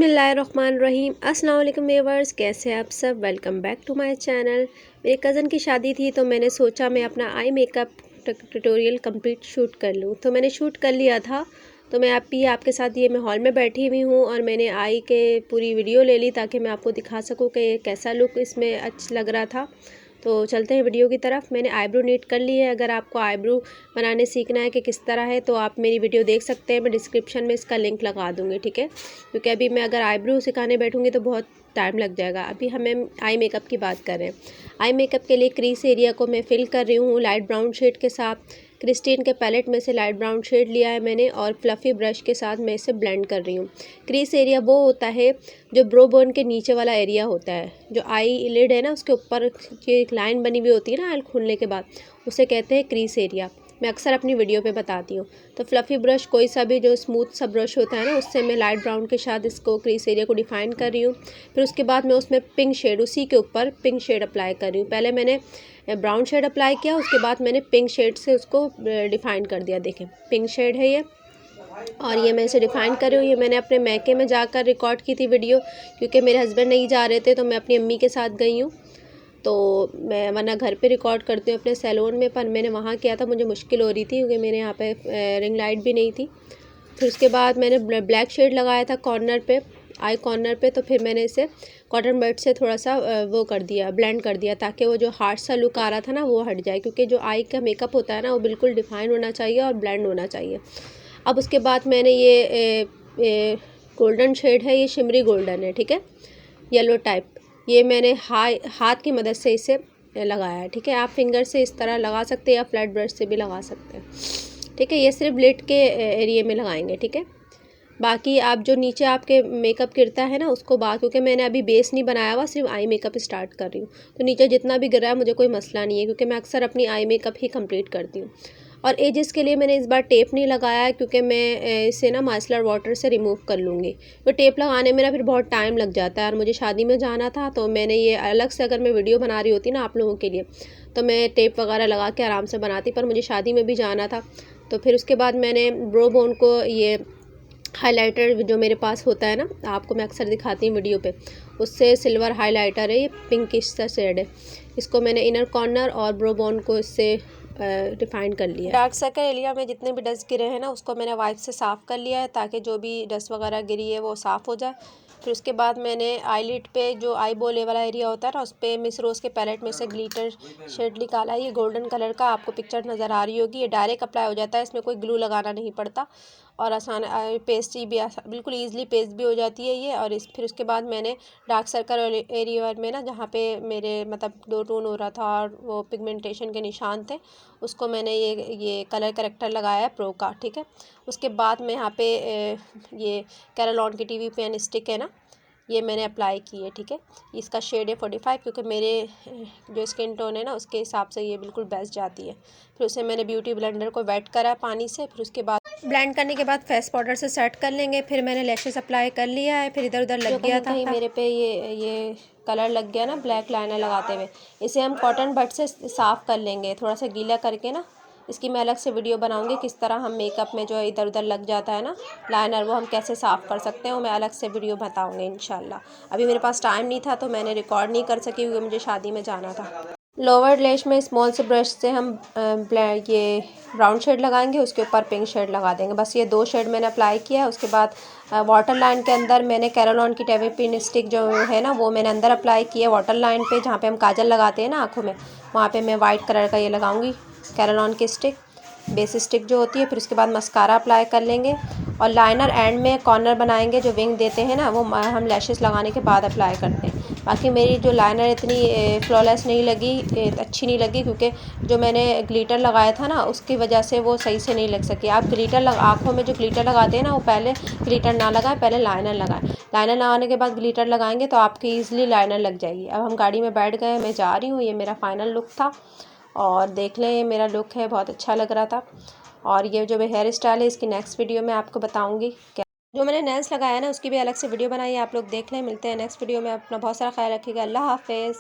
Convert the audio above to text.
बिस्मिल्लाहिर्रहमानिर्रहीम। अस्सलाम वालेकुम व्यूअर्स, कैसे हैं आप सब। Welcome back to my channel. मेरे कज़न की शादी थी तो मैंने सोचा मैं अपना eye makeup tutorial complete shoot कर लूँ। तो मैंने शूट कर लिया था। तो मैं आपके साथ ये मैं हॉल में बैठी हुई हूँ और मैंने आई के पूरी वीडियो ले ली ताकि मैं आपको दिखा सकूँ कि कैसा लुक इसमें अच्छा लग रहा था। तो चलते हैं वीडियो की तरफ। मैंने आईब्रो नीट कर ली है। अगर आपको आईब्रो बनाने सीखना है कि किस तरह है तो आप मेरी वीडियो देख सकते हैं। मैं डिस्क्रिप्शन में इसका लिंक लगा दूँगी, ठीक है। क्योंकि अभी मैं अगर आईब्रो सिखाने बैठूँगी तो बहुत टाइम लग जाएगा। अभी हमें आई मेकअप की बात कर रहे हैं। आई मेकअप के लिए क्रीज एरिया को मैं फिल कर रही हूँ लाइट ब्राउन शेड के साथ। क्रिस्टीन के पैलेट में से लाइट ब्राउन शेड लिया है मैंने और फ्लफ़ी ब्रश के साथ मैं इसे ब्लेंड कर रही हूँ। क्रीज एरिया वो होता है जो ब्रो बोन के नीचे वाला एरिया होता है, जो आई लिड है ना उसके ऊपर ये एक लाइन बनी हुई होती है ना आई खुलने के बाद, उसे कहते हैं क्रीज एरिया। मैं अक्सर अपनी वीडियो पे बताती हूँ। तो फ्लफ़ी ब्रश कोई सा भी जो स्मूथ सा ब्रश होता है ना उससे मैं लाइट ब्राउन के साथ इसको क्रीज एरिया को डिफ़ाइन कर रही हूँ। फिर उसके बाद मैं उसमें पिंक शेड, उसी के ऊपर पिंक शेड अप्लाई कर रही हूँ। पहले मैंने ब्राउन शेड अप्लाई किया, उसके बाद मैंने पिंक शेड से उसको डिफ़ाइन कर दिया। देखें पिंक शेड है ये, और ये मैं इसे डिफ़ाइन कर रही हूँ। ये मैंने अपने मैके में जाकर रिकॉर्ड की थी वीडियो, क्योंकि मेरे हस्बैंड नहीं जा रहे थे तो मैं अपनी अम्मी के साथ गई हूँ। तो मैं वरना घर पे रिकॉर्ड करती हूँ अपने सैलून में, पर मैंने वहाँ किया था, मुझे मुश्किल हो रही थी क्योंकि मेरे यहाँ पे रिंग लाइट भी नहीं थी। फिर उसके बाद मैंने ब्लैक शेड लगाया था कॉर्नर पे, आई कॉर्नर पे। तो फिर मैंने इसे कॉटन बड से थोड़ा सा वो कर दिया, ब्लेंड कर दिया, ताकि वो जो हार्ड सा लुक आ रहा था ना वो हट जाए। क्योंकि जो आई का मेकअप होता है ना वो बिल्कुल डिफ़ाइन होना चाहिए और ब्लेंड होना चाहिए। अब उसके बाद मैंने ये गोल्डन शेड है, ये शिमरी गोल्डन है, ठीक है, येलो टाइप। ये मैंने हाथ की मदद से इसे लगाया है, ठीक है। आप फिंगर से इस तरह लगा सकते हैं या फ्लैट ब्रश से भी लगा सकते हैं, ठीक है। ये सिर्फ लिड के एरिया में लगाएंगे, ठीक है। बाकी आप जो नीचे आपके मेकअप गिरता है ना उसको क्योंकि मैंने अभी बेस नहीं बनाया हुआ, सिर्फ आई मेकअप स्टार्ट कर रही हूँ, तो नीचे जितना भी गिर रहा है मुझे कोई मसला नहीं है, क्योंकि मैं अक्सर अपनी आई मेकअप ही कंप्लीट करती हूँ। और एजेस के लिए मैंने इस बार टेप नहीं लगाया है, क्योंकि मैं इसे ना माइसलर वाटर से रिमूव कर लूँगी। तो टेप लगाने में ना फिर बहुत टाइम लग जाता है, और मुझे शादी में जाना था तो मैंने ये अलग से, अगर मैं वीडियो बना रही होती ना आप लोगों के लिए तो मैं टेप वगैरह लगा के आराम से बनाती, पर मुझे शादी में भी जाना था। तो फिर उसके बाद मैंने ब्रो बोन को ये हाइलाइटर जो मेरे पास होता है ना, आपको मैं अक्सर दिखाती हूँ वीडियो पे, उससे सिल्वर हाइलाइटर है, ये पिंकिश सा शेड है। इसको मैंने इनर कॉर्नर और ब्रो बोन को इससे डिफ़ाइन कर लिया। डार्क सर्कल एरिया में जितने भी डस्ट गिरे हैं ना उसको मैंने वाइप से साफ़ कर लिया है, ताकि जो भी डस्ट वगैरह गिरी है वो साफ़ हो जाए। फिर उसके बाद मैंने आईलिड पे जो आई बोले वाला एरिया होता है ना उस पर मिस रोज़ के पैलेट में से ग्लिटर शेड निकाला है। ये गोल्डन कलर का, आपको पिक्चर नज़र आ रही होगी। ये डायरेक्ट अप्लाई हो जाता है, इसमें कोई ग्लू लगाना नहीं पड़ता, और आसान पेस्ट भी बिल्कुल ईज़िली पेस्ट भी हो जाती है ये। और फिर उसके बाद मैंने डार्क सर्कल एरिया में ना जहाँ पे मेरे मतलब दो टोन हो रहा था और वो पिगमेंटेशन के निशान थे, उसको मैंने ये कलर करेक्टर लगाया है प्रो का, ठीक है। उसके बाद मैं यहाँ पे ये कैरलॉन की टीवी पेन स्टिक है ना, ये मैंने अप्लाई की है, ठीक है। इसका शेड है 45, क्योंकि मेरे जो स्किन टोन है ना उसके हिसाब से ये बिल्कुल बेस्ट जाती है। फिर उसे मैंने ब्यूटी ब्लेंडर को वेट करा पानी से। फिर उसके बाद ब्लेंड करने के बाद फेस पाउडर से सेट कर लेंगे। फिर मैंने लैशेस अप्लाई कर लिया है। फिर इधर उधर लग गया था मेरे पे ये कलर लग गया ना ब्लैक लाइनर लगाते हुए, इसे हम कॉटन बड से साफ़ कर लेंगे, थोड़ा सा गीला करके ना। इसकी मैं अलग से वीडियो बनाऊंगी, किस तरह हम मेकअप में जो इधर उधर लग जाता है ना लाइनर, वो हम कैसे साफ़ कर सकते हैं, वो मैं अलग से वीडियो बताऊंगी इंशाल्लाह। अभी मेरे पास टाइम नहीं था तो मैंने रिकॉर्ड नहीं कर सकी, क्योंकि मुझे शादी में जाना था। लोअर लैश में स्मॉल से ब्रश से हम ये ब्राउन शेड लगाएंगे, उसके ऊपर पिंक शेड लगा देंगे। बस ये दो शेड मैंने अप्लाई किया है। उसके बाद वाटर लाइन के अंदर मैंने कैरोलॉन की टेवी पिन स्टिक जो है ना वो मैंने अंदर अप्लाई किया। वाटर लाइन पे जहाँ पे हम काजल लगाते हैं ना आँखों में, वहाँ पे मैं वाइट कलर का ये लगाऊंगी कैरोलॉन की स्टिक, बेस स्टिक जो होती है। फिर उसके बाद मस्कारा अप्लाई कर लेंगे, और लाइनर एंड में कॉर्नर बनाएंगे, जो विंग देते हैं ना वो हम लैशेस लगाने के बाद अप्लाई करते हैं। बाकी मेरी जो लाइनर इतनी फ्लॉलेस नहीं लगी, अच्छी नहीं लगी, क्योंकि जो मैंने ग्लिटर लगाया था ना उसकी वजह से वो सही से नहीं लग सकी। आप ग्लिटर आँखों में जो ग्लिटर लगाते हैं ना वो पहले ग्लिटर ना लगाएं, पहले लाइनर लगाएं। लाइनर लगाने के बाद ग्लिटर लगाएंगे तो आपकी ईज़िली लाइनर लग जाएगी। अब हम गाड़ी में बैठ गए, मैं जा रही हूँ। ये मेरा फाइनल लुक था, और देख लें ये मेरा लुक है, बहुत अच्छा लग रहा था। और ये जो हेयर स्टाइल है इसकी नेक्स्ट वीडियो में आपको बताऊंगी। क्या जो मैंने नेल्स लगाया है ना उसकी भी अलग से वीडियो बनाई है, आप लोग देख लें। मिलते हैं नेक्स्ट वीडियो में। अपना बहुत सारा ख्याल रखिएगा। अल्लाह हाफ़िज़।